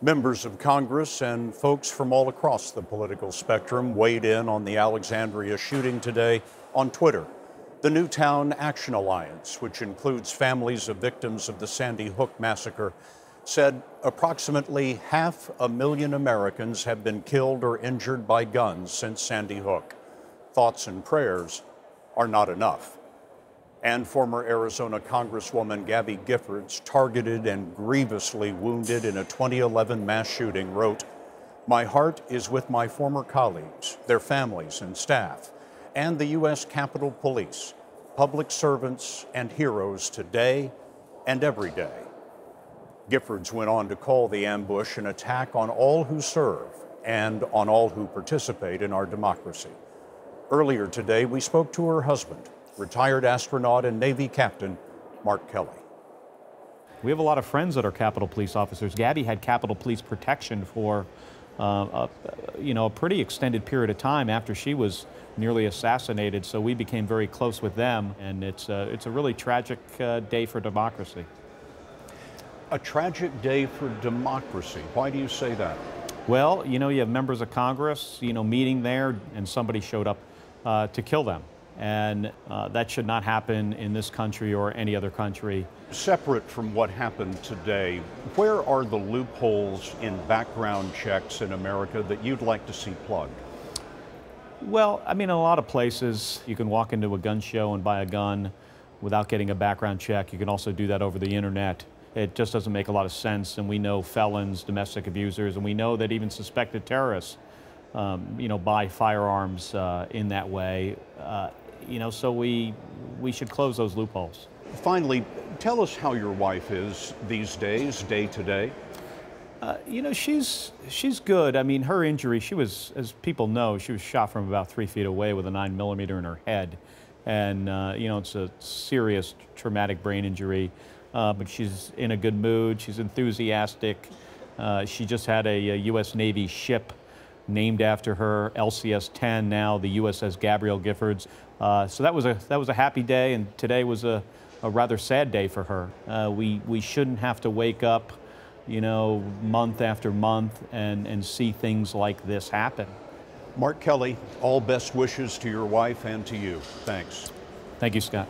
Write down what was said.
Members of Congress and folks from all across the political spectrum weighed in on the Alexandria shooting today on Twitter. The Newtown Action Alliance, which includes families of victims of the Sandy Hook massacre, said approximately 500,000 Americans have been killed or injured by guns since Sandy Hook. Thoughts and prayers are not enough. And former Arizona Congresswoman Gabby Giffords, targeted and grievously wounded in a 2011 mass shooting, wrote, "My heart is with my former colleagues, their families and staff, and the U.S. Capitol Police, public servants and heroes today and every day." Giffords went on to call the ambush an attack on all who serve and on all who participate in our democracy. Earlier today, we spoke to her husband, retired astronaut and Navy Captain Mark Kelly. We have a lot of friends that are Capitol Police officers. Gabby had Capitol Police protection for a pretty extended period of time after she was nearly assassinated, so we became very close with them, and it's a really tragic day for democracy. A tragic day for democracy. Why do you say that? Well, you have members of Congress, meeting there, and somebody showed up to kill them. And that should not happen in this country or any other country. Separate from what happened today, where are the loopholes in background checks in America that you'd like to see plugged? Well, I mean, in a lot of places, you can walk into a gun show and buy a gun without getting a background check. You can also do that over the internet. It just doesn't make a lot of sense, and we know felons, domestic abusers, and we know that even suspected terrorists, buy firearms in that way. So we should close those loopholes. Finally, tell us how your wife is these days, day to day. She's good. I mean, her injury, she was, as people know, she was shot from about 3 feet away with a 9mm in her head. And, it's a serious traumatic brain injury. But she's in a good mood. She's enthusiastic. She just had a U.S. Navy ship named after her, LCS-10, now the USS Gabby Giffords. So that was a happy day, and today was a rather sad day for her. We shouldn't have to wake up, month after month and see things like this happen. Mark Kelly, all best wishes to your wife and to you. Thanks. Thank you, Scott.